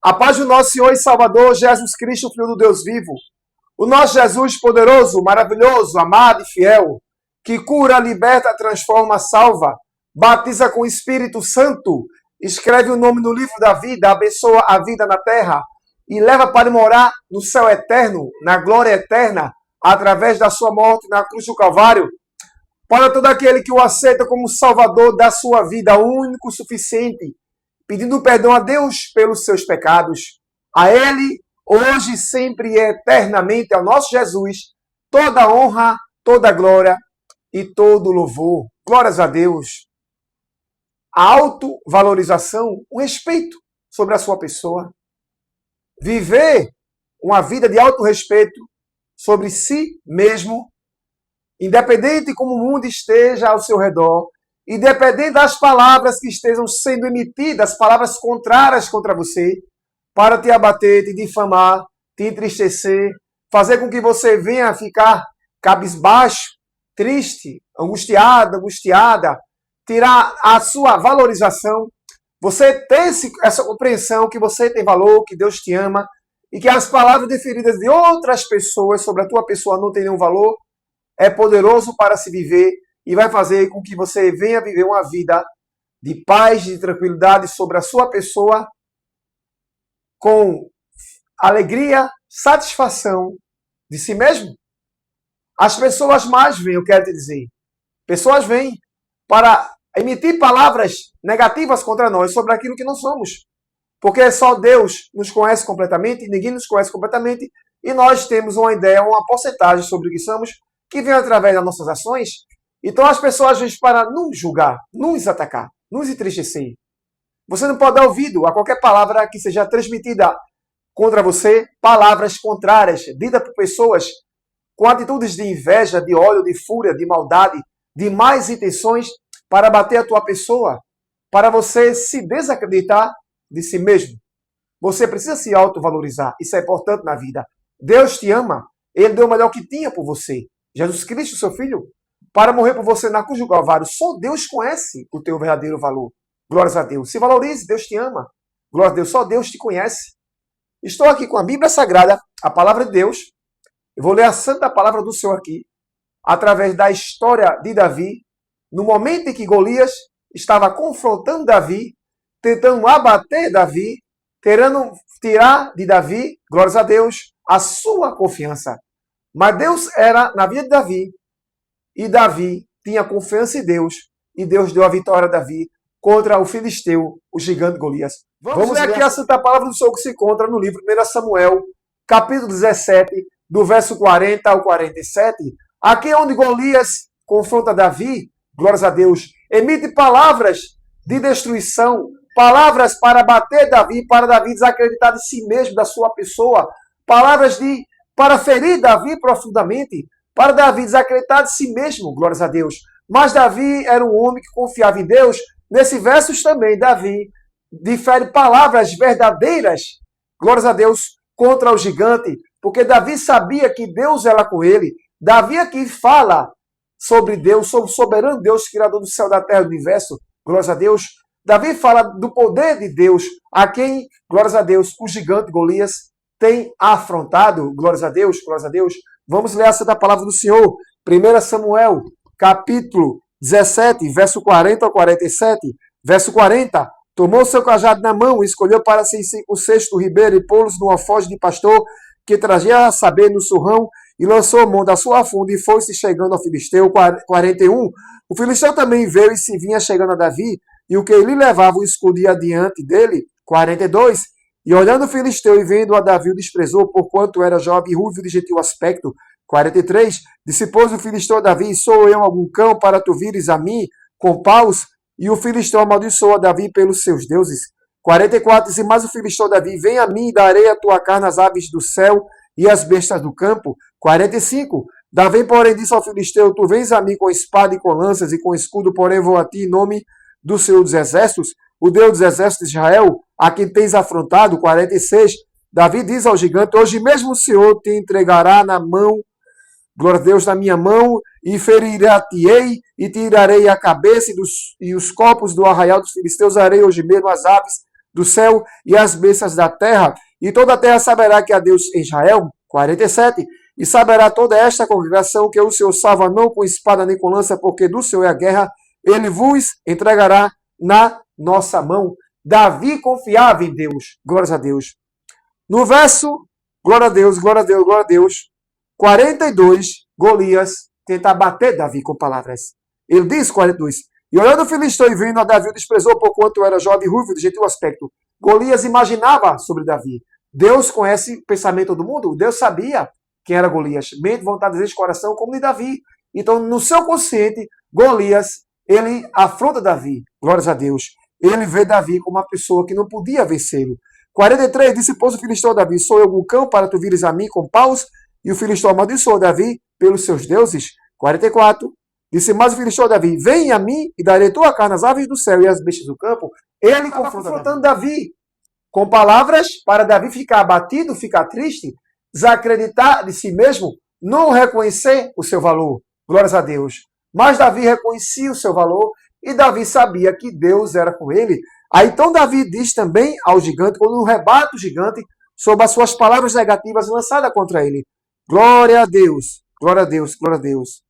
A paz do nosso Senhor e Salvador Jesus Cristo, Filho do Deus vivo. O nosso Jesus poderoso, maravilhoso, amado e fiel, que cura, liberta, transforma, salva, batiza com o Espírito Santo, escreve o nome no livro da vida, abençoa a vida na terra e leva para morar no céu eterno, na glória eterna, através da sua morte na cruz do Calvário. Para todo aquele que o aceita como Salvador da sua vida, único, suficiente, pedindo perdão a Deus pelos seus pecados. A Ele, hoje, sempre e eternamente, ao nosso Jesus, toda honra, toda glória e todo louvor. Glórias a Deus. A autovalorização, o respeito sobre a sua pessoa. Viver uma vida de autorrespeito sobre si mesmo, independente como o mundo esteja ao seu redor, independente das palavras que estejam sendo emitidas, palavras contrárias contra você, para te abater, te difamar, te entristecer, fazer com que você venha ficar cabisbaixo, triste, angustiada, tirar a sua valorização. Você ter essa compreensão que você tem valor, que Deus te ama, e que as palavras deferidas de outras pessoas sobre a tua pessoa não têm nenhum valor, é poderoso para se viver e vai fazer com que você venha viver uma vida de paz, de tranquilidade sobre a sua pessoa, com alegria, satisfação de si mesmo. As pessoas mais vêm, eu quero te dizer, pessoas vêm para emitir palavras negativas contra nós sobre aquilo que não somos. Porque só Deus nos conhece completamente, ninguém nos conhece completamente, e nós temos uma ideia, uma porcentagem sobre o que somos, que vem através das nossas ações. Então as pessoas vêm para nos julgar, nos atacar, nos entristecer. Você não pode dar ouvido a qualquer palavra que seja transmitida contra você, palavras contrárias, ditas por pessoas com atitudes de inveja, de ódio, de fúria, de maldade, de más intenções para bater a tua pessoa, para você se desacreditar de si mesmo. Você precisa se autovalorizar. Isso é importante na vida. Deus te ama. Ele deu o melhor que tinha por você. Jesus Cristo, seu Filho, para morrer por você na cruz do Calvário. Só Deus conhece o teu verdadeiro valor. Glórias a Deus. Se valorize, Deus te ama. Glória a Deus, só Deus te conhece. Estou aqui com a Bíblia Sagrada, a Palavra de Deus. Eu vou ler a Santa Palavra do Senhor aqui, através da história de Davi, no momento em que Golias estava confrontando Davi, tentando abater Davi, querendo tirar de Davi, glórias a Deus, a sua confiança. Mas Deus era na vida de Davi, e Davi tinha confiança em Deus, e Deus deu a vitória a Davi contra o filisteu, o gigante Golias. Vamos ler aqui a Santa Palavra do Senhor que se encontra no livro 1 Samuel, capítulo 17, do verso 40 ao 47. Aqui é onde Golias confronta Davi, glórias a Deus, emite palavras de destruição, palavras para bater Davi, para Davi desacreditar de si mesmo, da sua pessoa, palavras para ferir Davi profundamente, para Davi desacreditar de si mesmo, glórias a Deus. Mas Davi era um homem que confiava em Deus. Nesse versos também, Davi difere palavras verdadeiras, glórias a Deus, contra o gigante, porque Davi sabia que Deus era com ele. Davi aqui fala sobre Deus, sobre o soberano Deus, criador do céu, da terra e do universo, glórias a Deus. Davi fala do poder de Deus, a quem, glórias a Deus, o gigante Golias tem afrontado, glórias a Deus, glórias a Deus. Vamos ler a Santa Palavra do Senhor, 1 Samuel, capítulo 17, verso 40 ao 47. Verso 40, tomou seu cajado na mão e escolheu para si o cesto do ribeiro e pô-los numa foz de pastor que trazia a saber no surrão e lançou mão da sua funda e foi-se chegando ao filisteu. 41, o filisteu também veio e se vinha chegando a Davi e o que ele levava o escudo ia diante dele. 42, e olhando o filisteu e vendo a Davi o desprezou, porquanto era jovem e ruivo de gentil aspecto. 43, disse, pois o filisteu a Davi, sou eu algum cão para tu vires a mim com paus? E o filisteu amaldiçoou a Davi pelos seus deuses. 44, disse, mas o filisteu Davi, vem a mim e darei a tua carne às aves do céu e às bestas do campo. 45, Davi, porém, disse ao filisteu, tu vens a mim com espada e com lanças e com escudo, porém vou a ti em nome do Senhor dos Exércitos, o Deus dos Exércitos de Israel, a quem tens afrontado. 46, Davi diz ao gigante, hoje mesmo o Senhor te entregará na mão, glória a Deus, na minha mão, e ferirá-te-ei, e tirarei a cabeça e os corpos do arraial dos filisteus, darei hoje mesmo as aves do céu e as bestas da terra, e toda a terra saberá que há Deus em Israel. 47. E saberá toda esta congregação que o Senhor salva não com espada nem com lança, porque do Senhor é a guerra, ele vos entregará na nossa mão. Davi confiava em Deus. Glórias a Deus. No verso, glória a Deus, glória a Deus, glória a Deus, 42, Golias tenta bater Davi com palavras. Ele diz, 42, e olhando o filisteu e vendo a Davi, o desprezou por quanto era jovem, ruivo, de gentil aspecto. Golias imaginava sobre Davi. Deus conhece o pensamento do mundo. Deus sabia quem era Golias. Mente, vontade, desejo, coração, como de Davi. Então, no seu consciente, Golias, ele afronta Davi. Glórias a Deus. Ele vê Davi como uma pessoa que não podia vencê-lo. 43, disse, pois o filisteu a Davi, sou eu um cão para tu vires a mim com paus? E o filisteu amaldiçoou Davi pelos seus deuses. 44, disse, mas o filisteu a Davi, vem a mim e darei tua carne às aves do céu e às bestas do campo. Ele confrontando Davi com palavras para Davi ficar abatido, ficar triste, desacreditar de si mesmo, não reconhecer o seu valor. Glórias a Deus. Mas Davi reconhecia o seu valor e Davi sabia que Deus era com ele. Aí então Davi diz também ao gigante, quando rebate o gigante, sobre as suas palavras negativas lançadas contra ele. Glória a Deus, glória a Deus, glória a Deus.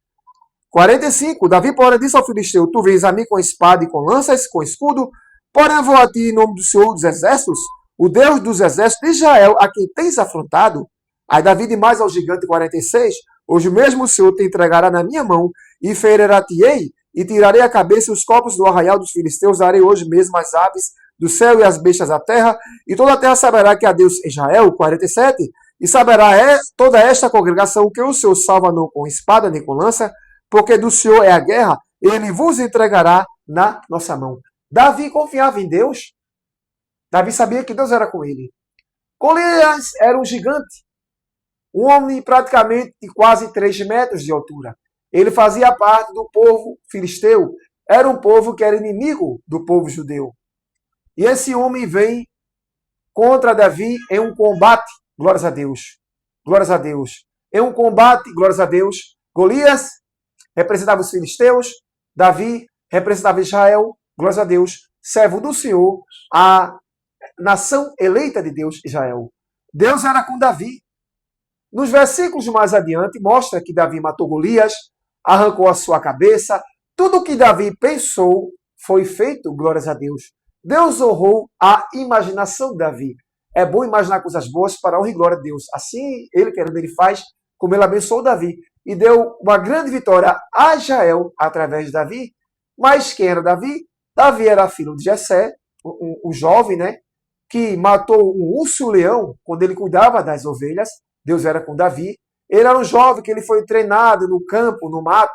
45, Davi, porém, disse ao filisteu, tu vens a mim com espada e com lanças, com escudo, porém vou a ti em nome do Senhor dos Exércitos, o Deus dos Exércitos de Israel, a quem tens afrontado. Aí Davi diz mais ao gigante, 46, hoje mesmo o Senhor te entregará na minha mão, e ferirá-te-ei, e tirarei a cabeça e os corpos do arraial dos filisteus, darei hoje mesmo as aves do céu e as bestas da terra, e toda a terra saberá que há Deus em Israel. 47, e saberá toda esta congregação que o Senhor salva não com espada nem com lança, porque do Senhor é a guerra, ele vos entregará na nossa mão. Davi confiava em Deus. Davi sabia que Deus era com ele. Golias era um gigante, um homem praticamente de quase 3 metros de altura. Ele fazia parte do povo filisteu. Era um povo que era inimigo do povo judeu. E esse homem vem contra Davi em um combate. Glórias a Deus. Glórias a Deus. Em um combate, glórias a Deus. Golias representava os filisteus. Davi representava Israel. Glórias a Deus. Servo do Senhor, a nação eleita de Deus, Israel. Deus era com Davi. Nos versículos mais adiante, mostra que Davi matou Golias, arrancou a sua cabeça. Tudo o que Davi pensou foi feito, glórias a Deus. Deus honrou a imaginação de Davi. É bom imaginar coisas boas para a honra e glória de Deus. Assim, ele, querendo, ele faz, como ele abençoou Davi. E deu uma grande vitória a Israel através de Davi. Mas quem era Davi? Davi era filho de Jessé, um jovem, né? Que matou um urso-leão quando ele cuidava das ovelhas. Deus era com Davi. Ele era um jovem que ele foi treinado no campo, no mato,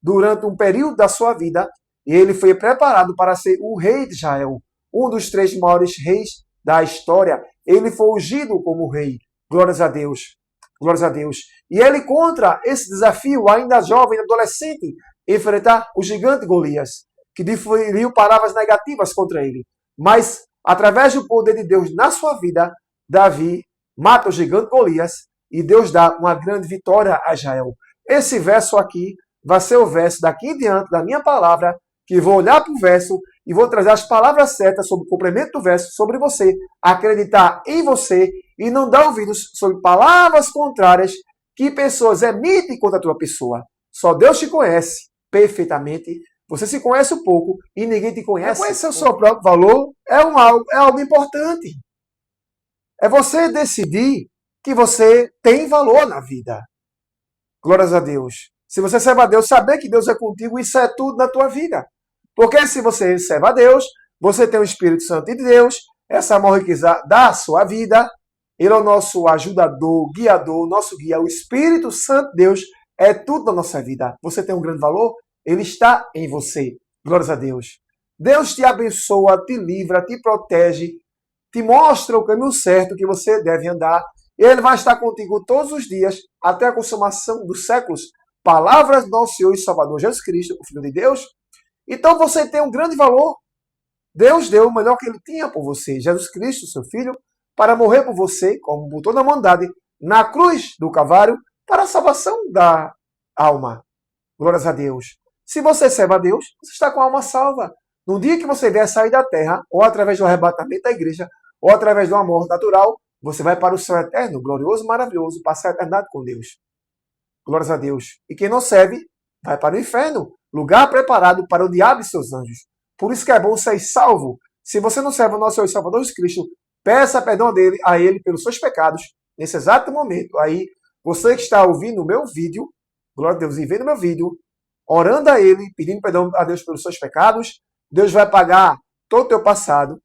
durante um período da sua vida. E ele foi preparado para ser o rei de Israel, um dos 3 maiores reis da história. Ele foi ungido como rei. Glórias a Deus. Glórias a Deus. E ele, contra esse desafio, ainda jovem, adolescente, enfrentar o gigante Golias, que diferiu palavras negativas contra ele. Mas, através do poder de Deus na sua vida, Davi mata o gigante Golias e Deus dá uma grande vitória a Israel. Esse verso aqui vai ser o verso daqui em diante da minha palavra, que vou olhar para o verso e vou trazer as palavras certas sobre o complemento do verso, sobre você, acreditar em você e não dar ouvidos sobre palavras contrárias que pessoas emitem contra a tua pessoa. Só Deus te conhece perfeitamente. Você se conhece um pouco e ninguém te conhece. Conhecer o seu próprio valor é algo importante. É você decidir que você tem valor na vida. Glórias a Deus. Se você serve a Deus, saber que Deus é contigo, isso é tudo na tua vida. Porque se você serve a Deus, você tem o Espírito Santo de Deus, essa amor riqueza da sua vida, ele é o nosso ajudador, guiador, nosso guia. O Espírito Santo de Deus é tudo na nossa vida. Você tem um grande valor? Ele está em você. Glórias a Deus. Deus te abençoa, te livra, te protege, te mostra o caminho certo que você deve andar. Ele vai estar contigo todos os dias, até a consumação dos séculos. Palavras do nosso Senhor e Salvador Jesus Cristo, o Filho de Deus. Então você tem um grande valor. Deus deu o melhor que ele tinha por você, Jesus Cristo, seu Filho, para morrer por você, como por toda a humanidade, na cruz do Calvário, para a salvação da alma. Glórias a Deus. Se você serve a Deus, você está com a alma salva. No dia que você vier sair da terra, ou através do arrebatamento da igreja, ou através de uma morte natural, você vai para o céu eterno, glorioso, maravilhoso, passar a eternidade com Deus. Glórias a Deus. E quem não serve, vai para o inferno, lugar preparado para o diabo e seus anjos. Por isso que é bom ser salvo. Se você não serve o nosso Senhor e Salvador Jesus Cristo, peça perdão a Ele pelos seus pecados, nesse exato momento. Aí, você que está ouvindo o meu vídeo, glória a Deus, e vendo o meu vídeo, orando a Ele, pedindo perdão a Deus pelos seus pecados, Deus vai pagar todo o teu passado,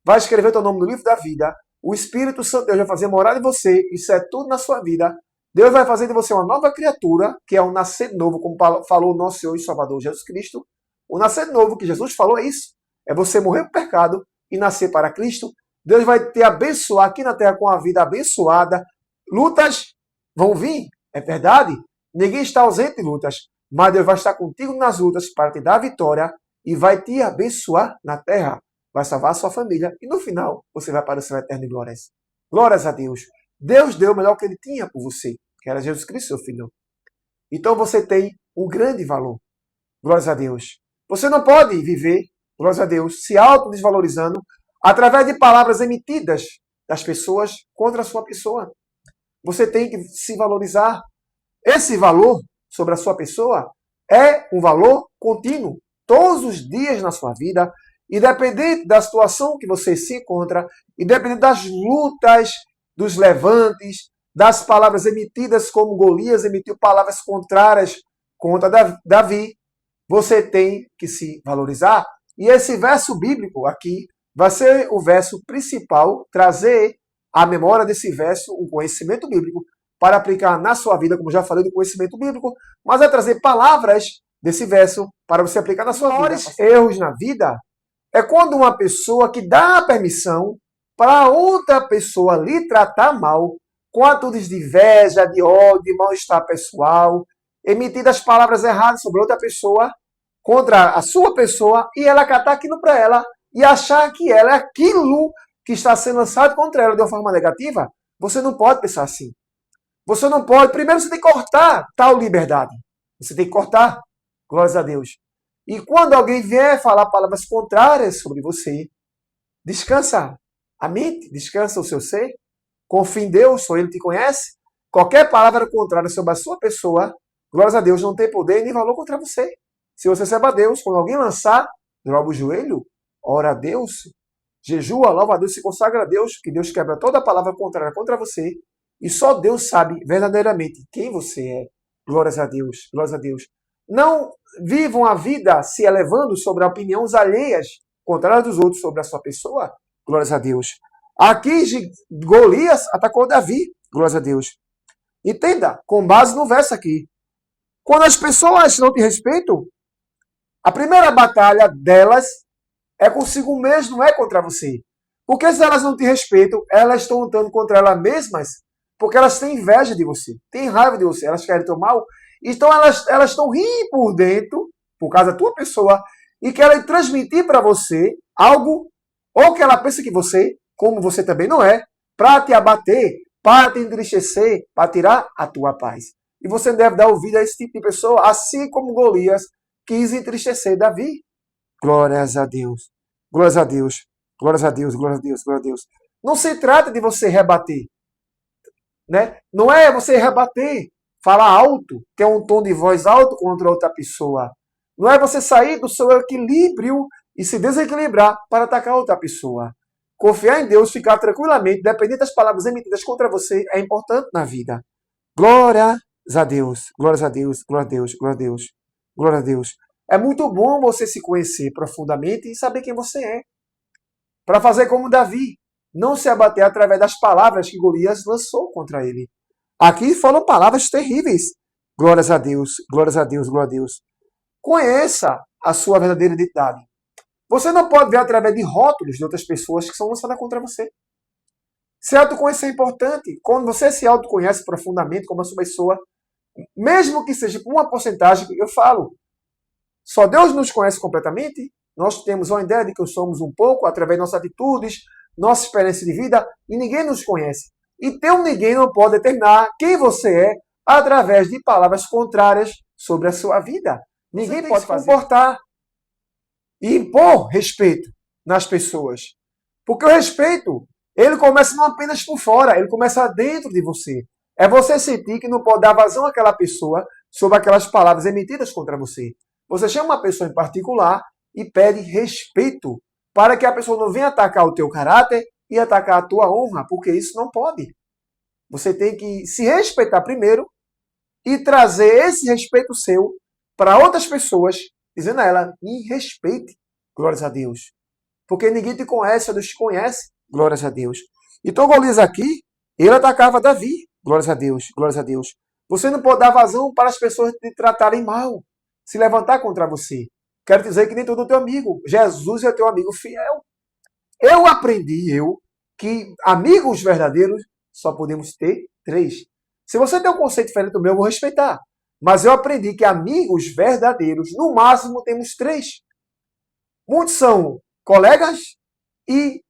vai escrever teu nome no livro da vida, o Espírito Santo de Deus vai fazer morar em você, isso é tudo na sua vida. Deus vai fazer de você uma nova criatura, que é um nascer novo, como falou o nosso Senhor e Salvador Jesus Cristo. O nascer novo que Jesus falou é isso. É você morrer para o pecado e nascer para Cristo. Deus vai te abençoar aqui na terra com a vida abençoada. Lutas vão vir, é verdade. Ninguém está ausente de lutas. Mas Deus vai estar contigo nas lutas para te dar a vitória e vai te abençoar na terra. Vai salvar a sua família. E no final, você vai para o céu eterno em glórias. Glórias a Deus. Deus deu o melhor que Ele tinha por você, que era Jesus Cristo, seu Filho. Então você tem um grande valor. Glórias a Deus. Você não pode viver, glórias a Deus, se autodesvalorizando através de palavras emitidas das pessoas contra a sua pessoa. Você tem que se valorizar. Esse valor sobre a sua pessoa é um valor contínuo, todos os dias na sua vida, independente da situação que você se encontra, independente das lutas, dos levantes, das palavras emitidas, como Golias emitiu palavras contrárias contra Davi, você tem que se valorizar. E esse verso bíblico aqui vai ser o verso principal, trazer à memória desse verso um conhecimento bíblico para aplicar na sua vida, como já falei do conhecimento bíblico, mas é trazer palavras desse verso para você aplicar na sua vida. Os maiores erros na vida é quando uma pessoa que dá a permissão para outra pessoa lhe tratar mal, com atitudes de inveja, de ódio, de mal-estar pessoal, emitidas palavras erradas sobre outra pessoa, contra a sua pessoa, e ela catar aquilo para ela e achar que ela é aquilo que está sendo lançado contra ela de uma forma negativa. Você não pode pensar assim. Você não pode. Primeiro você tem que cortar tal liberdade. Você tem que cortar. Glórias a Deus. E quando alguém vier falar palavras contrárias sobre você, descansa a mente, descansa o seu ser, confia em Deus, só Ele te conhece. Qualquer palavra contrária sobre a sua pessoa, glórias a Deus, não tem poder nem valor contra você. Se você serve a Deus, quando alguém lançar, dobra o joelho, ora a Deus, jejua, louva a Deus, se consagra a Deus, que Deus quebra toda palavra contrária contra você, e só Deus sabe verdadeiramente quem você é. Glórias a Deus, glórias a Deus. Não vivam a vida se elevando sobre opiniões alheias, contrárias dos outros sobre a sua pessoa. Glórias a Deus. Aqui Golias atacou Davi. Glórias a Deus. Entenda, com base no verso aqui. Quando as pessoas não te respeitam, a primeira batalha delas é consigo mesmo, não é contra você. Porque se elas não te respeitam, elas estão lutando contra elas mesmas, porque elas têm inveja de você, têm raiva de você, elas querem teu mal. Então elas estão rindo por dentro, por causa da tua pessoa, e querem transmitir para você algo, ou que ela pensa que você, como você também não é, para te abater, para te entristecer, para tirar a tua paz. E você deve dar ouvido a esse tipo de pessoa, assim como Golias quis entristecer Davi. Glórias a Deus. Glórias a Deus. Glórias a Deus. Glórias a Deus. Glórias a Deus. Não se trata de você rebater. Né? Não é você rebater, falar alto, ter um tom de voz alto contra outra pessoa. Não é você sair do seu equilíbrio e se desequilibrar para atacar outra pessoa. Confiar em Deus, ficar tranquilamente, dependendo das palavras emitidas contra você, é importante na vida. Glórias a Deus. Glórias a Deus. Glória a Deus. Glória a Deus. Glória a Deus. É muito bom você se conhecer profundamente e saber quem você é. Para fazer como Davi, não se abater através das palavras que Golias lançou contra ele. Aqui foram palavras terríveis. Glórias a Deus, glórias a Deus, glória a Deus. Conheça a sua verdadeira identidade. Você não pode ver através de rótulos de outras pessoas que são lançadas contra você. Se autoconhecer é importante. Quando você se autoconhece profundamente como a sua pessoa, mesmo que seja por uma porcentagem, eu falo, só Deus nos conhece completamente. Nós temos uma ideia de que somos um pouco através de nossas atitudes, nossa experiência de vida, e ninguém nos conhece. Então ninguém não pode determinar quem você é através de palavras contrárias sobre a sua vida. Ninguém pode se comportar e impor respeito nas pessoas. Porque o respeito, ele começa não apenas por fora, ele começa dentro de você. É você sentir que não pode dar vazão àquela pessoa sobre aquelas palavras emitidas contra você. Você chama uma pessoa em particular e pede respeito para que a pessoa não venha atacar o teu caráter e atacar a tua honra, porque isso não pode. Você tem que se respeitar primeiro e trazer esse respeito seu para outras pessoas, dizendo a ela, me respeite, glórias a Deus. Porque ninguém te conhece, Deus te conhece, glórias a Deus. Então Golias aqui, ele atacava Davi, glórias a Deus, glórias a Deus. Você não pode dar vazão para as pessoas te tratarem mal, se levantar contra você. Quero dizer que nem todo teu amigo. Jesus é teu amigo fiel. Eu aprendi, que amigos verdadeiros só podemos ter 3. Se você tem um conceito diferente do meu, eu vou respeitar. Mas eu aprendi que amigos verdadeiros, no máximo, temos 3. Muitos são colegas e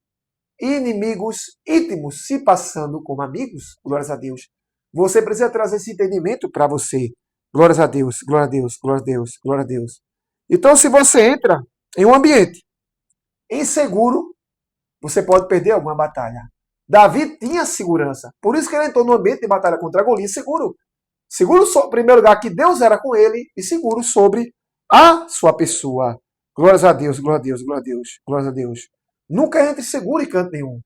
inimigos íntimos, se passando como amigos. Glórias a Deus. Você precisa trazer esse entendimento para você. Glórias a Deus, glória a Deus, glória a Deus, glória a Deus. Então, se você entra em um ambiente inseguro, você pode perder alguma batalha. Davi tinha segurança. Por isso que ele entrou no ambiente de batalha contra Golias seguro. Seguro, em primeiro lugar, que Deus era com ele e seguro sobre a sua pessoa. Glórias a Deus, glória a Deus, glória a Deus, glórias a Deus. Nunca entre seguro em canto nenhum.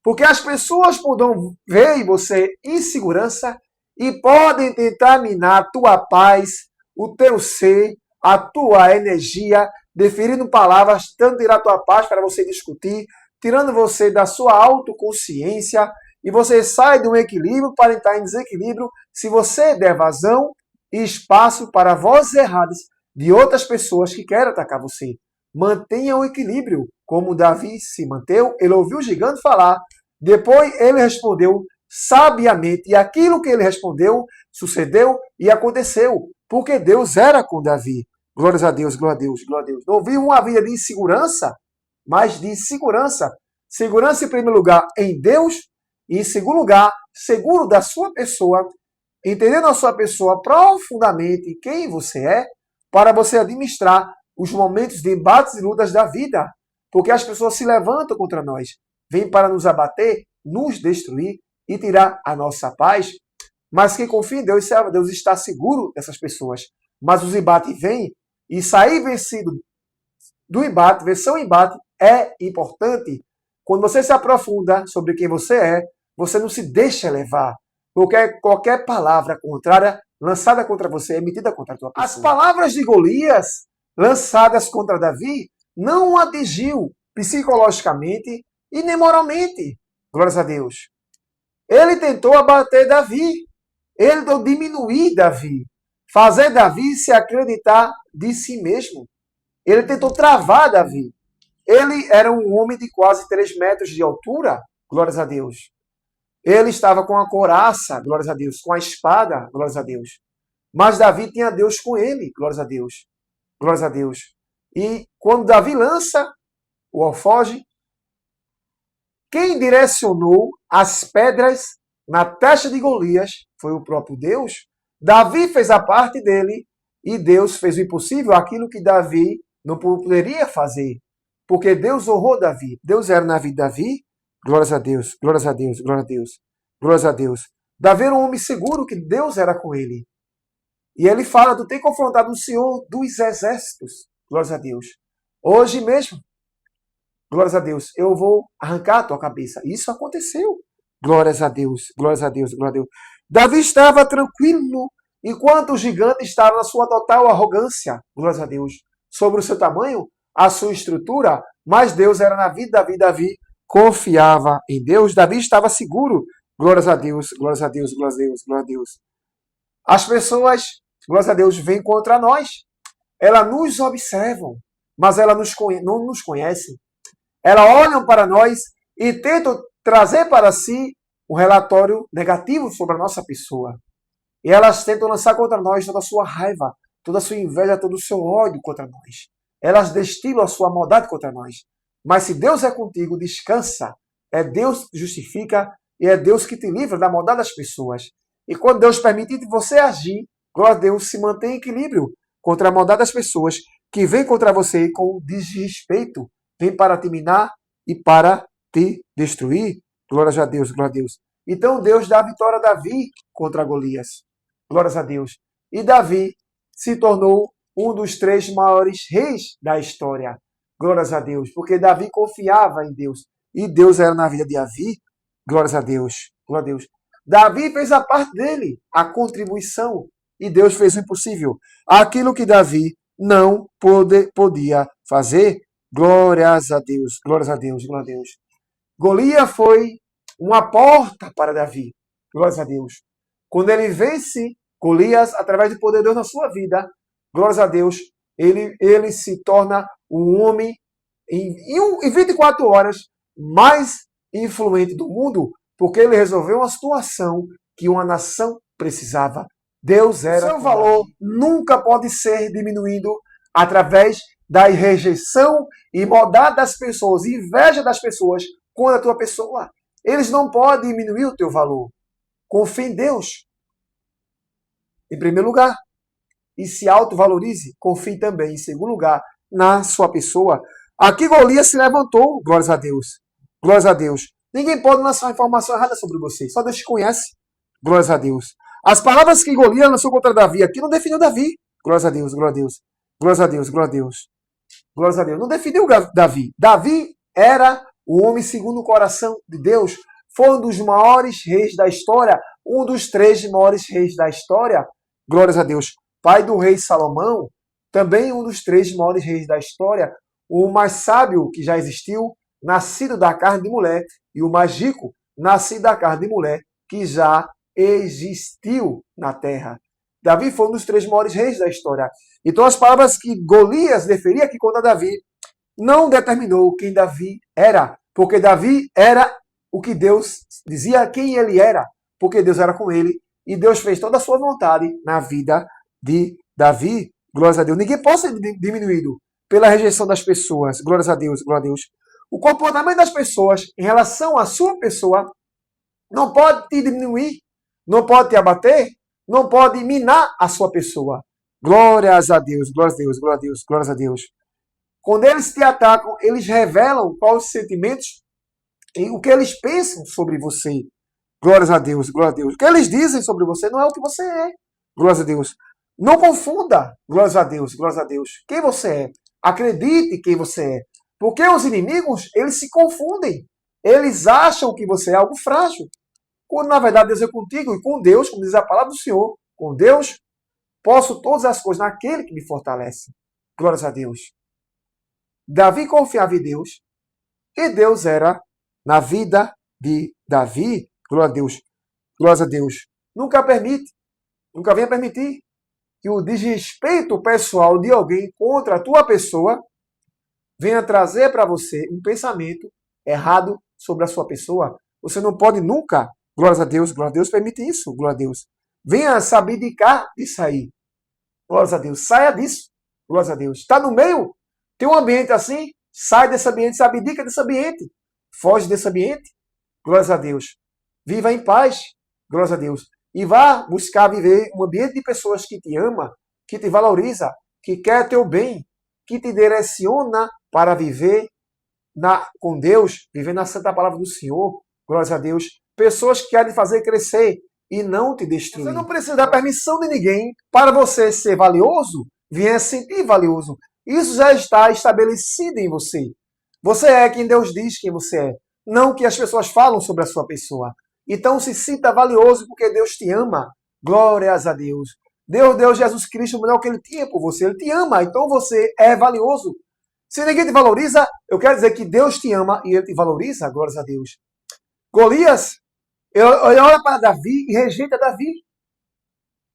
Porque as pessoas podem ver em você insegurança e podem tentar minar a tua paz, o teu ser, a tua energia, deferindo palavras, tentando tirar a tua paz para você discutir, tirando você da sua autoconsciência, e você sai de um equilíbrio para entrar em desequilíbrio se você der vazão e espaço para vozes erradas de outras pessoas que querem atacar você. Mantenha o equilíbrio, como Davi se manteve. Ele ouviu o gigante falar, depois ele respondeu sabiamente, e aquilo que ele respondeu sucedeu e aconteceu, porque Deus era com Davi. Glórias a Deus, glória a Deus, glória a Deus. Não viu uma vida de insegurança, mas de segurança. Segurança, em primeiro lugar, em Deus, e em segundo lugar, seguro da sua pessoa, entendendo a sua pessoa profundamente quem você é, para você administrar os momentos de embates e lutas da vida. Porque as pessoas se levantam contra nós, vêm para nos abater, nos destruir e tirar a nossa paz. Mas quem confia em Deus, Deus está seguro dessas pessoas. Mas os embates vêm e sair vencido do embate, vencer o embate, é importante. Quando você se aprofunda sobre quem você não se deixa levar. Porque qualquer palavra contrária lançada contra você é emitida contra a tua pessoa. As palavras de Golias lançadas contra Davi não o atingiu psicologicamente e nem moralmente. Glórias a Deus. Ele tentou abater Davi. Ele tentou diminuir Davi. Fazer Davi se acreditar de si mesmo. Ele tentou travar Davi. Ele era um homem de quase 3 metros de altura. Glórias a Deus. Ele estava com a couraça, glórias a Deus, com a espada, glórias a Deus. Mas Davi tinha Deus com ele, glórias a Deus. Glórias a Deus. E quando Davi lança o alfoge, quem direcionou as pedras na testa de Golias foi o próprio Deus. Davi fez a parte dele e Deus fez o impossível, aquilo que Davi não poderia fazer. Porque Deus honrou Davi. Deus era na vida de Davi. Glórias a Deus, glórias a Deus, glórias a Deus, glórias a Deus. Davi era um homem seguro que Deus era com ele. E ele fala, tu tem confrontado o Senhor dos exércitos. Glórias a Deus. Hoje mesmo, glórias a Deus, eu vou arrancar a tua cabeça. Isso aconteceu. Glórias a Deus, glórias a Deus, glórias a Deus. Davi estava tranquilo, enquanto o gigante estava na sua total arrogância. Glórias a Deus. Sobre o seu tamanho, a sua estrutura, mas Deus era na vida de Davi. Davi confiava em Deus, Davi estava seguro. Glórias a Deus, glórias a Deus, glórias a Deus, glórias a Deus. As pessoas, glórias a Deus, vêm contra nós. Elas nos observam, mas elas não nos conhecem. Elas olham para nós e tentam trazer para si um relatório negativo sobre a nossa pessoa. E elas tentam lançar contra nós toda a sua raiva, toda a sua inveja, todo o seu ódio contra nós. Elas destilam a sua maldade contra nós. Mas se Deus é contigo, descansa. É Deus que justifica e é Deus que te livra da maldade das pessoas. E quando Deus permite você agir, glória a Deus, se mantém em equilíbrio contra a maldade das pessoas que vem contra você com desrespeito, vem para te minar e para te destruir. Glórias a Deus, glória a Deus. Então Deus dá a vitória a Davi contra Golias. Glórias a Deus. E Davi se tornou um dos 3 maiores reis da história. Glórias a Deus. Porque Davi confiava em Deus. E Deus era na vida de Davi. Glórias a Deus. Glória a Deus. Davi fez a parte dele, a contribuição. E Deus fez o impossível. Aquilo que Davi não podia fazer. Glórias a Deus. Glórias a Deus. Glórias a Deus. Golias foi uma porta para Davi. Glórias a Deus. Quando ele vence Golias, através do poder de Deus na sua vida, glórias a Deus, ele se torna um homem em 24 horas mais influente do mundo, porque ele resolveu uma situação que uma nação precisava. Deus era. Seu valor nunca pode ser diminuído através da rejeição e maldade das pessoas, inveja das pessoas contra a tua pessoa. Eles não podem diminuir o teu valor. Confie em Deus, em primeiro lugar. E se autovalorize, confie também, em segundo lugar, na sua pessoa. Aqui Golias se levantou, glórias a Deus. Glórias a Deus. Ninguém pode lançar informação errada sobre você, só Deus te conhece. Glórias a Deus. As palavras que Golias lançou contra Davi aqui não definiu Davi. Glórias a Deus, glória a Deus. Glórias a Deus, glória a Deus. Glórias a Deus. Não definiu Davi. Davi era o homem segundo o coração de Deus. Foi um dos maiores reis da história. Um dos 3 maiores reis da história. Glórias a Deus. Pai do rei Salomão. Também um dos 3 maiores reis da história. O mais sábio que já existiu. Nascido da carne de mulher. E o mais rico. Nascido da carne de mulher. Que já existiu na terra. Davi foi um dos 3 maiores reis da história. Então as palavras que Golias deferia aqui contra Davi não determinou quem Davi era. Porque Davi era o que Deus dizia quem ele era. Porque Deus era com ele. E Deus fez toda a sua vontade na vida de Davi. Glórias a Deus. Ninguém pode ser diminuído pela rejeição das pessoas. Glórias a Deus, glória a Deus. O comportamento das pessoas em relação à sua pessoa não pode te diminuir, não pode te abater, não pode minar a sua pessoa. Glórias a Deus, glórias a Deus, glórias a Deus, glórias a Deus. Quando eles te atacam, eles revelam quais os sentimentos e o que eles pensam sobre você. Glórias a Deus, glórias a Deus. O que eles dizem sobre você não é o que você é. Glórias a Deus. Não confunda, glórias a Deus, quem você é. Acredite quem você é. Porque os inimigos, eles se confundem. Eles acham que você é algo frágil. Quando na verdade Deus é contigo e com Deus, como diz a palavra do Senhor, com Deus, posso todas as coisas naquele que me fortalece. Glórias a Deus. Davi confiava em Deus e Deus era na vida de Davi. Glória a Deus. Glórias a Deus. Nunca venha permitir que o desrespeito pessoal de alguém contra a tua pessoa venha trazer para você um pensamento errado sobre a sua pessoa. Você não pode nunca, glórias a Deus, permite isso, glória a Deus. Venha se abdicar disso aí. Glórias a Deus. Saia disso. Glórias a Deus. Está no meio? Tem um ambiente assim? Sai desse ambiente, se abdica desse ambiente. Foge desse ambiente. Glórias a Deus. Viva em paz. Glórias a Deus. E vá buscar viver um ambiente de pessoas que te ama, que te valoriza, que quer teu bem, que te direciona para viver com Deus, viver na santa palavra do Senhor. Glórias a Deus. Pessoas que querem fazer crescer e não te destruir. Você não precisa dar permissão de ninguém para você ser valioso, venha sentir valioso. Isso já está estabelecido em você. Você é quem Deus diz quem você é. Não que as pessoas falam sobre a sua pessoa. Então se sinta valioso porque Deus te ama. Glórias a Deus. Deus deu Jesus Cristo o melhor que Ele tinha por você. Ele te ama, então você é valioso. Se ninguém te valoriza, eu quero dizer que Deus te ama e Ele te valoriza. Glórias a Deus. Golias, ele olha para Davi e rejeita Davi.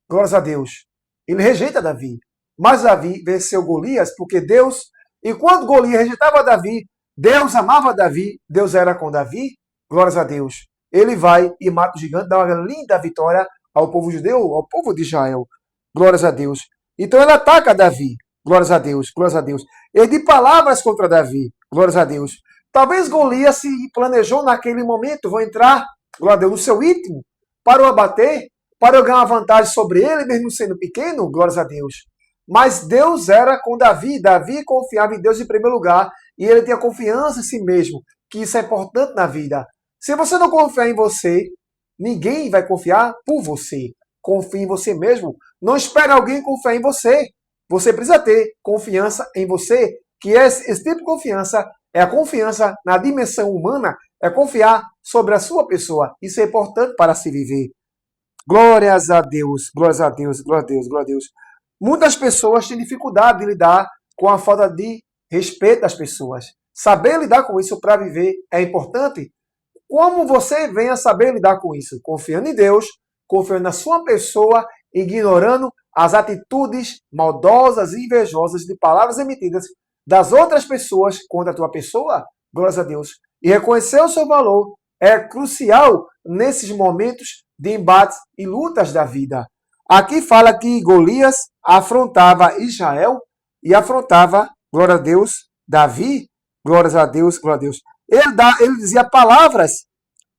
Glórias a Deus. Ele rejeita Davi. Mas Davi venceu Golias porque Deus, enquanto Golias rejeitava Davi, Deus amava Davi, Deus era com Davi. Glórias a Deus. Ele vai e mata o gigante, dá uma linda vitória ao povo judeu, ao povo de Israel. Glórias a Deus. Então ele ataca Davi. Glórias a Deus, glórias a Deus. Ele diz palavras contra Davi. Glórias a Deus. Talvez Golias se planejou naquele momento, vou entrar, glória a Deus, no seu íntimo, para o abater, para eu ganhar uma vantagem sobre ele, mesmo sendo pequeno, glórias a Deus. Mas Deus era com Davi. Davi confiava em Deus em primeiro lugar e ele tinha confiança em si mesmo, que isso é importante na vida. Se você não confiar em você, ninguém vai confiar por você. Confie em você mesmo. Não espere alguém confiar em você. Você precisa ter confiança em você, que esse tipo de confiança é a confiança na dimensão humana, é confiar sobre a sua pessoa. Isso é importante para se viver. Glórias a Deus, glórias a Deus, glória a Deus, glória a Deus. Muitas pessoas têm dificuldade de lidar com a falta de respeito das pessoas. Saber lidar com isso para viver é importante. Como você vem a saber lidar com isso? Confiando em Deus, confiando na sua pessoa, ignorando as atitudes maldosas e invejosas de palavras emitidas das outras pessoas contra a tua pessoa? Glórias a Deus. E reconhecer o seu valor é crucial nesses momentos de embates e lutas da vida. Aqui fala que Golias afrontava Israel e afrontava, glória a Deus, Davi, glórias a Deus, glória a Deus. Ele dizia palavras,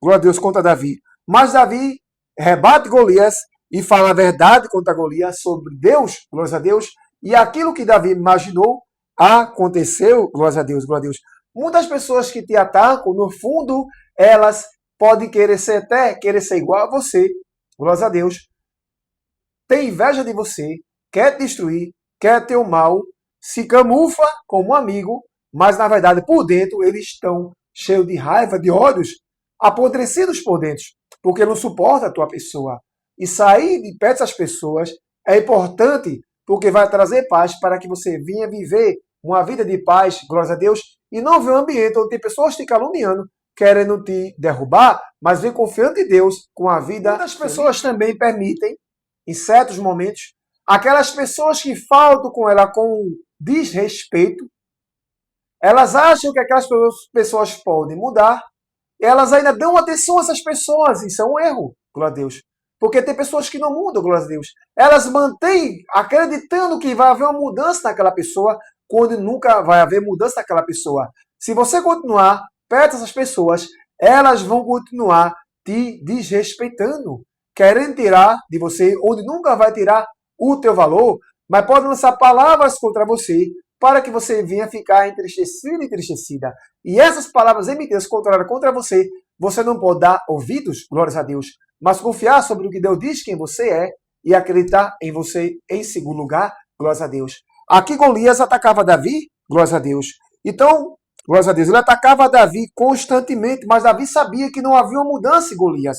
glória a Deus, contra Davi. Mas Davi rebate Golias e fala a verdade contra Golias sobre Deus, glórias a Deus. E aquilo que Davi imaginou aconteceu, glórias a Deus, glória a Deus. Muitas pessoas que te atacam, no fundo, elas podem querer ser igual a você, glórias a Deus. Tem inveja de você, quer te destruir, quer ter o mal, se camufla como um amigo, mas na verdade por dentro eles estão cheios de raiva, de ódios, apodrecidos por dentro, porque não suporta a tua pessoa. E sair de perto dessas pessoas é importante, porque vai trazer paz para que você venha viver uma vida de paz, glória a Deus, e não ver um ambiente onde tem pessoas te caluniando, querendo te derrubar, mas vem confiando em Deus com a vida. As pessoas também permitem, em certos momentos, aquelas pessoas que faltam com ela com desrespeito, elas acham que aquelas pessoas podem mudar, e elas ainda dão atenção a essas pessoas. Isso é um erro, glória a Deus. Porque tem pessoas que não mudam, glória a Deus. Elas mantêm acreditando que vai haver uma mudança naquela pessoa, quando nunca vai haver mudança naquela pessoa. Se você continuar perto dessas pessoas, elas vão continuar te desrespeitando, querendo tirar de você, onde nunca vai tirar o teu valor, mas pode lançar palavras contra você, para que você venha ficar entristecido e entristecida. E essas palavras emitidas contra você, você não pode dar ouvidos, glórias a Deus, mas confiar sobre o que Deus diz quem você é e acreditar em você em segundo lugar, glórias a Deus. Aqui Golias atacava Davi, glórias a Deus. Então, glórias a Deus, ele atacava Davi constantemente, mas Davi sabia que não havia uma mudança em Golias.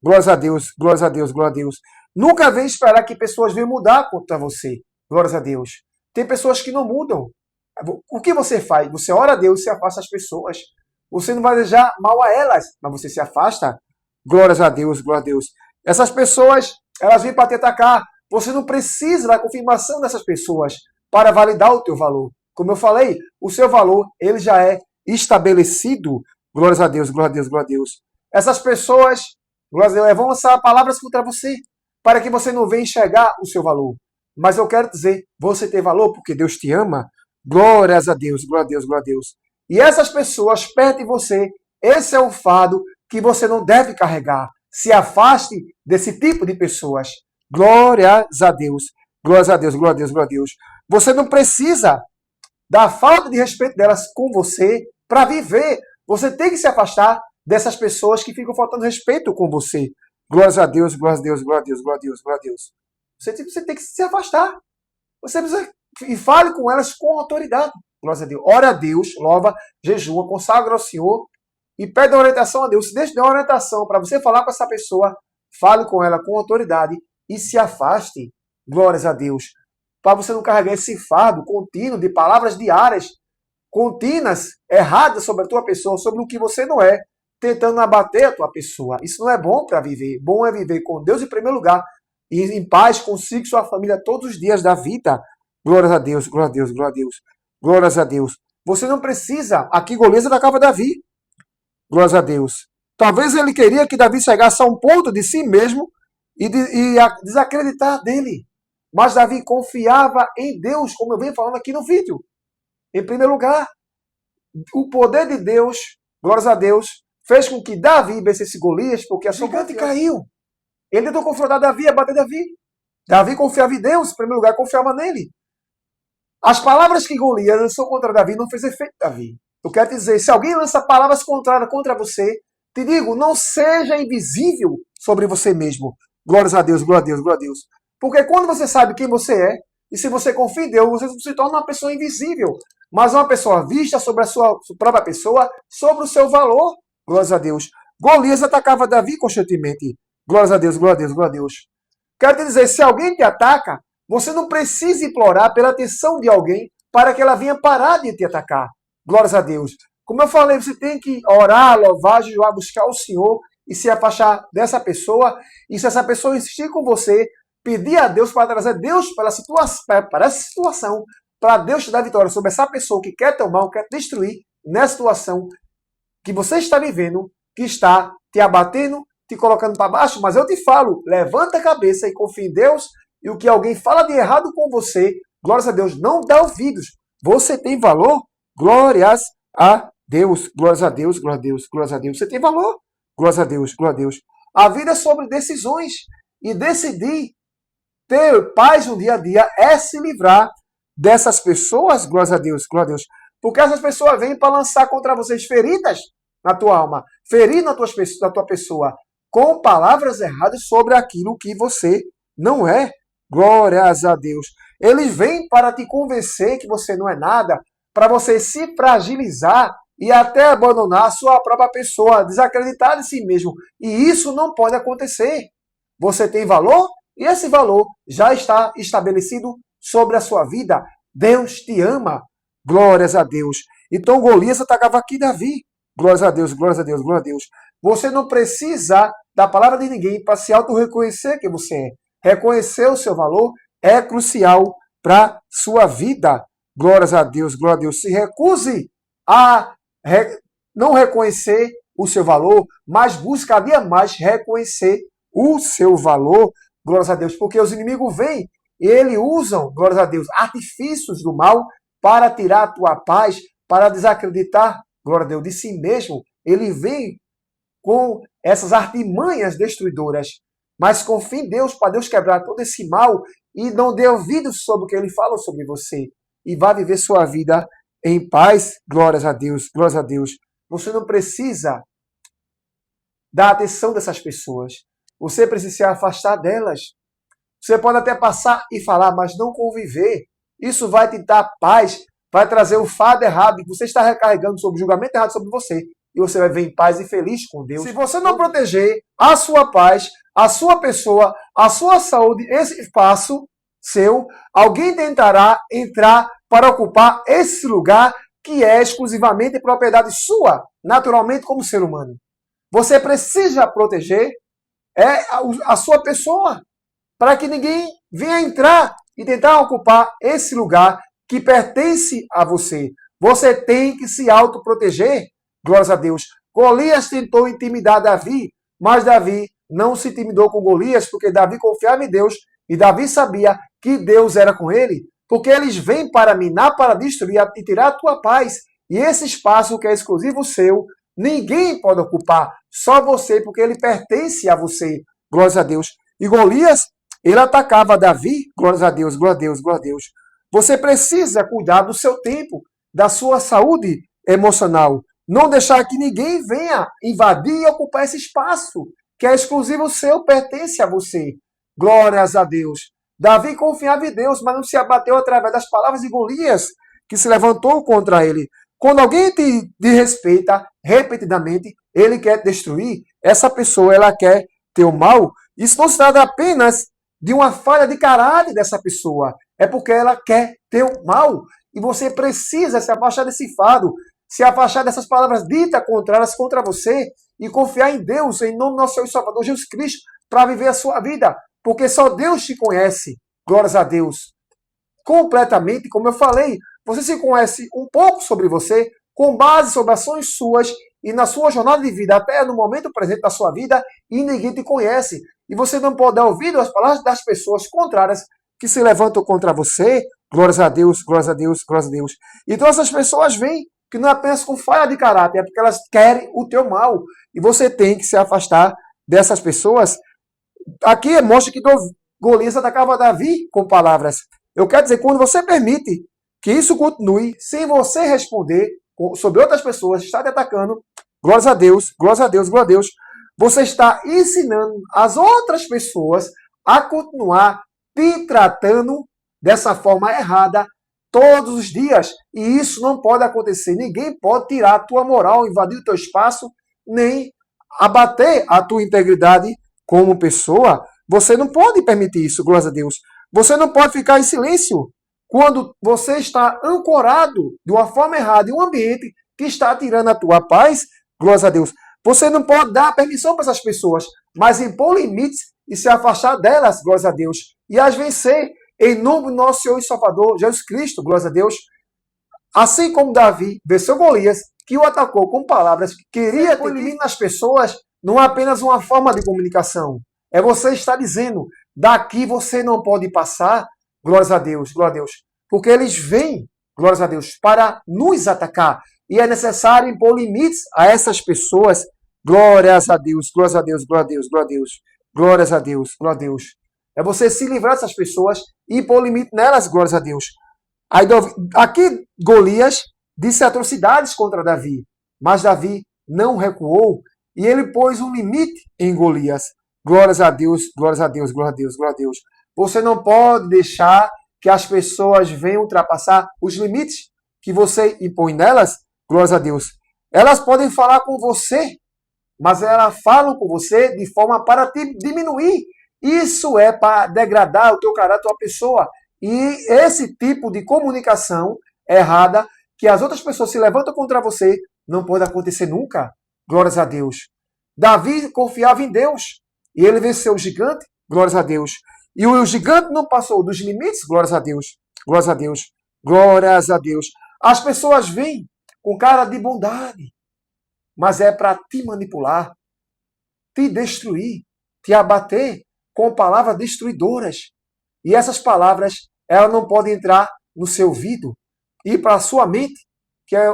Glórias a Deus, glórias a Deus, glórias a Deus. Nunca vem esperar que pessoas venham mudar contra você. Glórias a Deus. Tem pessoas que não mudam. O que você faz? Você ora a Deus e se afasta das pessoas. Você não vai desejar mal a elas, mas você se afasta. Glórias a Deus, glória a Deus. Essas pessoas, elas vêm para te atacar. Você não precisa da confirmação dessas pessoas para validar o teu valor. Como eu falei, o seu valor, ele já é estabelecido. Glórias a Deus, glória a Deus, glória a Deus. Essas pessoas, glórias a Deus, vão lançar palavras contra você, para que você não venha enxergar o seu valor. Mas eu quero dizer, você tem valor porque Deus te ama. Glórias a Deus, glória a Deus, glória a Deus. E essas pessoas perto de você, esse é um fardo que você não deve carregar. Se afaste desse tipo de pessoas. Glórias a Deus, glórias a Deus, glória a Deus, glória a Deus. Você não precisa da falta de respeito delas com você para viver. Você tem que se afastar dessas pessoas que ficam faltando respeito com você. Glórias a Deus, glórias a Deus, glória a Deus, glória a Deus, glória a Deus. Você tem que se afastar. Você precisa e fale com elas com autoridade. Glória a Deus. Ora a Deus, louva, jejua, consagra ao Senhor e pede a orientação a Deus. Se Deus der uma orientação para você falar com essa pessoa, fale com ela com autoridade e se afaste. Glórias a Deus. Para você não carregar esse fardo contínuo de palavras diárias, contínuas, erradas sobre a tua pessoa, sobre o que você não é, tentando abater a tua pessoa. Isso não é bom para viver. Bom é viver com Deus em primeiro lugar e em paz consigo e sua família todos os dias da vida. Glórias a Deus, glória a Deus, glória a Deus. Glórias a Deus. Você não precisa. Aqui Golias atacava Davi. Glórias a Deus. Talvez ele queria que Davi chegasse a um ponto de si mesmo e desacreditar dele. Mas Davi confiava em Deus, como eu venho falando aqui no vídeo. Em primeiro lugar, o poder de Deus, glórias a Deus, fez com que Davi vencesse Golias, porque a sua gigante caiu. Ele tentou confrontar Davi, abater Davi. Davi confiava em Deus, em primeiro lugar, confiava nele. As palavras que Golias lançou contra Davi não fez efeito em Davi. Eu quero te dizer, se alguém lança palavras contrárias contra você, te digo, não seja invisível sobre você mesmo. Glórias a Deus, glória a Deus, glória a Deus. Porque quando você sabe quem você é, e se você confia em Deus, você se torna uma pessoa invisível. Mas uma pessoa vista sobre a sua própria pessoa, sobre o seu valor. Glórias a Deus. Golias atacava Davi constantemente. Glórias a Deus, glória a Deus, glória a Deus. Quero te dizer, se alguém te ataca, você não precisa implorar pela atenção de alguém para que ela venha parar de te atacar. Glórias a Deus. Como eu falei, você tem que orar, louvar, jejuar, buscar o Senhor e se afastar dessa pessoa. E se essa pessoa insistir com você, pedir a Deus para trazer Deus para essa situação, para Deus te dar vitória sobre essa pessoa que quer teu mal, quer te destruir nessa situação que você está vivendo, que está te abatendo, te colocando para baixo. Mas eu te falo, levanta a cabeça e confia em Deus. E o que alguém fala de errado com você, glórias a Deus, não dá ouvidos. Você tem valor? Glórias a Deus, glórias a Deus, glórias a Deus, glórias a Deus. Você tem valor? Glórias a Deus, glória a Deus. A vida é sobre decisões. E decidir ter paz no dia a dia é se livrar dessas pessoas, glórias a Deus, glória a Deus. Porque essas pessoas vêm para lançar contra vocês feridas na tua alma, ferir na tua pessoa, com palavras erradas sobre aquilo que você não é. Glórias a Deus. Eles vêm para te convencer que você não é nada, para você se fragilizar e até abandonar a sua própria pessoa, desacreditar de si mesmo. E isso não pode acontecer. Você tem valor e esse valor já está estabelecido sobre a sua vida. Deus te ama. Glórias a Deus. Então Golias atacava aqui Davi. Glórias a Deus, glórias a Deus, glórias a Deus. Você não precisa da palavra de ninguém para se auto-reconhecer que você é. Reconhecer o seu valor é crucial para sua vida. Glórias a Deus, glória a Deus. Se recuse a não reconhecer o seu valor, mas busque cada dia mais reconhecer o seu valor. Glórias a Deus. Porque os inimigos vêm e eles usam, glórias a Deus, artifícios do mal para tirar a tua paz, para desacreditar, glória a Deus, de si mesmo. Ele vem com essas artimanhas destruidoras. Mas confie em Deus para Deus quebrar todo esse mal e não dê ouvidos sobre o que Ele fala sobre você. E vá viver sua vida em paz. Glórias a Deus, glórias a Deus. Você não precisa da atenção dessas pessoas. Você precisa se afastar delas. Você pode até passar e falar, mas não conviver. Isso vai te dar paz, vai trazer o fardo errado que você está recarregando sobre o julgamento errado sobre você. E você vai viver em paz e feliz com Deus. Se você não proteger a sua paz, a sua pessoa, a sua saúde, esse espaço seu, alguém tentará entrar para ocupar esse lugar que é exclusivamente propriedade sua, naturalmente como ser humano. Você precisa proteger a sua pessoa para que ninguém venha entrar e tentar ocupar esse lugar que pertence a você. Você tem que se autoproteger. Glórias a Deus. Golias tentou intimidar Davi, mas Davi não se intimidou com Golias, porque Davi confiava em Deus e Davi sabia que Deus era com ele, porque eles vêm para minar, para destruir e tirar a tua paz. E esse espaço que é exclusivo seu, ninguém pode ocupar, só você, porque ele pertence a você. Glórias a Deus. E Golias, ele atacava Davi. Glórias a Deus, glória a Deus, glória a Deus. Você precisa cuidar do seu tempo, da sua saúde emocional. Não deixar que ninguém venha invadir e ocupar esse espaço, que é exclusivo seu, pertence a você. Glórias a Deus. Davi confiava em Deus, mas não se abateu através das palavras de Golias, que se levantou contra ele. Quando alguém te desrespeita repetidamente, ele quer te destruir, essa pessoa ela quer teu mal. Isso não se trata apenas de uma falha de caráter dessa pessoa, é porque ela quer teu mal. E você precisa se afastar desse fardo, se afastar dessas palavras ditas contrárias contra você e confiar em Deus, em nome do nosso Senhor e Salvador Jesus Cristo, para viver a sua vida. Porque só Deus te conhece. Glórias a Deus. Completamente, como eu falei, você se conhece um pouco sobre você, com base sobre ações suas e na sua jornada de vida, até no momento presente da sua vida, e ninguém te conhece. E você não pode dar ouvido às palavras das pessoas contrárias que se levantam contra você. Glórias a Deus, glórias a Deus, glórias a Deus. Então essas pessoas vêm que não é apenas com falha de caráter, é porque elas querem o teu mal. E você tem que se afastar dessas pessoas. Aqui mostra que Golias atacava Davi com palavras. Eu quero dizer, quando você permite que isso continue sem você responder sobre outras pessoas, está te atacando. Glórias a Deus, glórias a Deus, glória a Deus. Você está ensinando as outras pessoas a continuar te tratando dessa forma errada todos os dias. E isso não pode acontecer. Ninguém pode tirar a tua moral, invadir o teu espaço, nem abater a tua integridade como pessoa. Você não pode permitir isso, glórias a Deus. Você não pode ficar em silêncio quando você está ancorado de uma forma errada em um ambiente que está tirando a tua paz, glórias a Deus. Você não pode dar permissão para essas pessoas, mas impor limites e se afastar delas, glórias a Deus, e as vencer em nome do nosso Senhor e Salvador, Jesus Cristo, glórias a Deus. Assim como Davi venceu Golias, que o atacou com palavras que queria ter limite nas pessoas, não é apenas uma forma de comunicação. É você estar dizendo, daqui você não pode passar, glórias a Deus, glória a Deus. Porque eles vêm, glórias a Deus, para nos atacar. E é necessário impor limites a essas pessoas. Glórias a Deus, glórias a Deus, glória a Deus, glória a Deus. Glórias a Deus, glória a Deus. É você se livrar dessas pessoas e impor limite nelas, glórias a Deus. Aí, aqui Golias disse atrocidades contra Davi, mas Davi não recuou e ele pôs um limite em Golias. Glórias a Deus, glórias a Deus, glória a Deus, glória a Deus. Você não pode deixar que as pessoas venham ultrapassar os limites que você impõe nelas, glórias a Deus. Elas podem falar com você, mas elas falam com você de forma para te diminuir. Isso é para degradar o teu caráter, a tua pessoa. E esse tipo de comunicação errada, que as outras pessoas se levantam contra você, não pode acontecer nunca. Glórias a Deus. Davi confiava em Deus. E ele venceu o gigante, glórias a Deus. E o gigante não passou dos limites, glórias a Deus. Glórias a Deus. Glórias a Deus. As pessoas vêm com cara de bondade, mas é para te manipular, te destruir, te abater com palavras destruidoras. E essas palavras, elas não podem entrar no seu ouvido e para a sua mente, que é,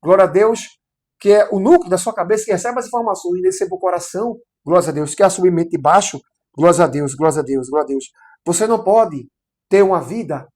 glória a Deus, que é o núcleo da sua cabeça, que recebe as informações e descer para o coração, glória a Deus, que é a sua mente de baixo, glória a Deus, glória a Deus, glória a Deus. Você não pode ter uma vida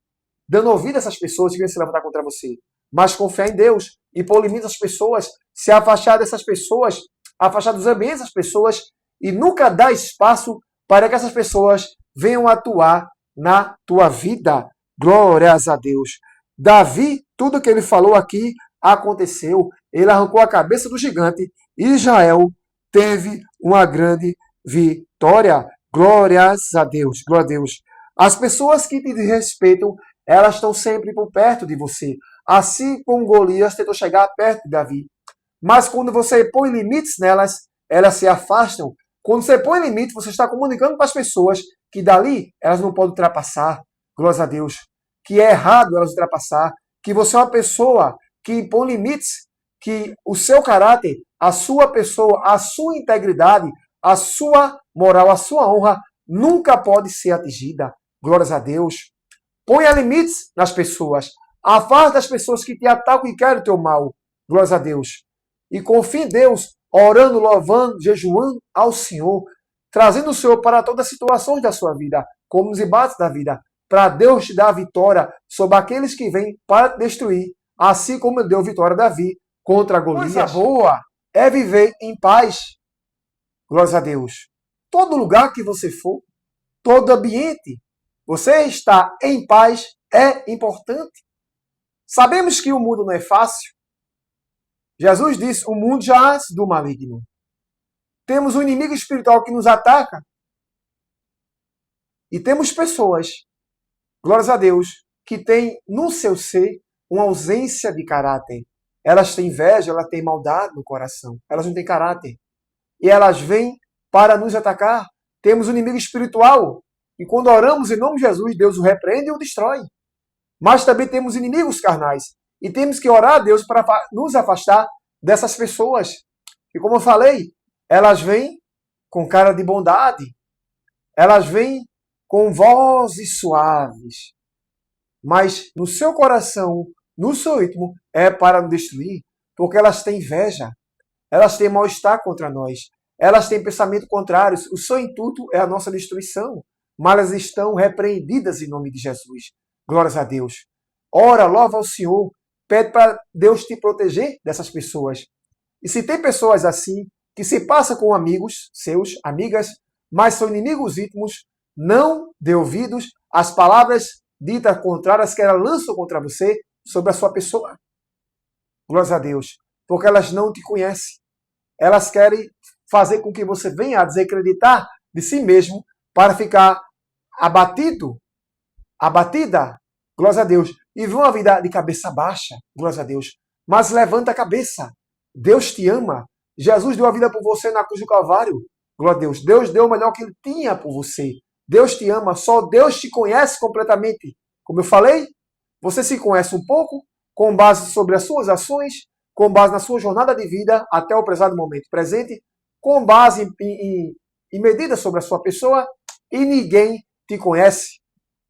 dando ouvido a essas pessoas que vêm se levantar contra você, mas confiar em Deus e pôr limite às pessoas, se afastar dessas pessoas, afastar dos ambientes das pessoas e nunca dar espaço para que essas pessoas venham atuar na tua vida. Glórias a Deus. Davi, tudo que ele falou aqui aconteceu. Ele arrancou a cabeça do gigante e Israel teve uma grande vitória. Glórias a Deus. Glória a Deus. As pessoas que te respeitam, elas estão sempre por perto de você. Assim como Golias tentou chegar perto de Davi. Mas quando você põe limites nelas, elas se afastam. Quando você põe limite, você está comunicando para as pessoas que dali elas não podem ultrapassar. Glórias a Deus. Que é errado elas ultrapassar. Que você é uma pessoa que impõe limites. Que o seu caráter, a sua pessoa, a sua integridade, a sua moral, a sua honra nunca pode ser atingida. Glórias a Deus. Ponha limites nas pessoas. Afaste as pessoas que te atacam e querem o teu mal. Glórias a Deus. E confie em Deus, orando, louvando, jejuando ao Senhor, trazendo o Senhor para todas as situações da sua vida, como os embates da vida, para Deus te dar a vitória sobre aqueles que vêm para te destruir, assim como ele deu vitória a Davi contra Golias. Coisa boa é viver em paz. Glórias a Deus. Todo lugar que você for, todo ambiente, você estar em paz é importante. Sabemos que o mundo não é fácil. Jesus disse, o mundo jaz do maligno. Temos um inimigo espiritual que nos ataca. E temos pessoas, glórias a Deus, que têm no seu ser uma ausência de caráter. Elas têm inveja, elas têm maldade no coração. Elas não têm caráter. E elas vêm para nos atacar. Temos um inimigo espiritual. E quando oramos em nome de Jesus, Deus o repreende e o destrói. Mas também temos inimigos carnais. E temos que orar a Deus para nos afastar dessas pessoas. E como eu falei, elas vêm com cara de bondade. Elas vêm com vozes suaves. Mas no seu coração, no seu ritmo, é para nos destruir. Porque elas têm inveja. Elas têm mal-estar contra nós. Elas têm pensamento contrários. O seu intuito é a nossa destruição. Mas elas estão repreendidas em nome de Jesus. Glórias a Deus. ora, louva ao Senhor, pede para Deus te proteger dessas pessoas. E se tem pessoas assim, que se passam com amigos seus, amigas, mas são inimigos íntimos, não dê ouvidos às palavras ditas contrárias que elas lançam contra você sobre a sua pessoa. Glória a Deus. Porque elas não te conhecem. Elas querem fazer com que você venha a desacreditar de si mesmo para ficar abatido, abatida, glória a Deus, e viver uma vida de cabeça baixa, glória a Deus. Mas levanta a cabeça. Deus te ama. Jesus deu a vida por você na cruz do Calvário. Glória a Deus. Deus deu o melhor que Ele tinha por você. Deus te ama. Só Deus te conhece completamente. Como eu falei, você se conhece um pouco com base sobre as suas ações, com base na sua jornada de vida até o presente momento presente, com base em medidas sobre a sua pessoa, e ninguém te conhece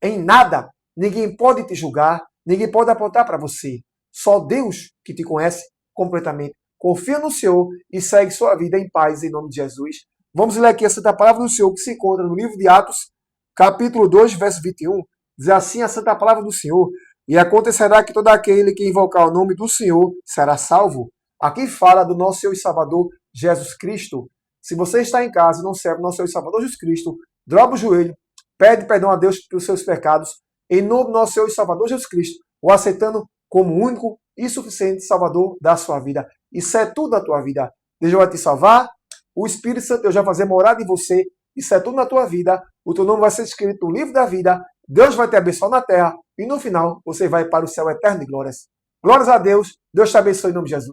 em nada. Ninguém pode te julgar, ninguém pode apontar para você. Só Deus que te conhece completamente. Confia no Senhor e segue sua vida em paz, em nome de Jesus. Vamos ler aqui a Santa Palavra do Senhor, que se encontra no livro de Atos, capítulo 2, verso 21. Diz assim a Santa Palavra do Senhor: e acontecerá que todo aquele que invocar o nome do Senhor será salvo. Aqui fala do nosso Senhor e Salvador, Jesus Cristo. Se você está em casa e não serve o nosso Senhor e Salvador, Jesus Cristo, dobra o joelho, pede perdão a Deus pelos seus pecados, em nome do nosso Senhor e Salvador, Jesus Cristo, o aceitando como único e suficiente Salvador da sua vida. Isso é tudo na tua vida. Deus vai te salvar, o Espírito Santo Deus vai fazer morada em você, isso é tudo na tua vida, o teu nome vai ser escrito no livro da vida, Deus vai te abençoar na terra, e no final você vai para o céu eterno de glórias. Glórias a Deus, Deus te abençoe em nome de Jesus.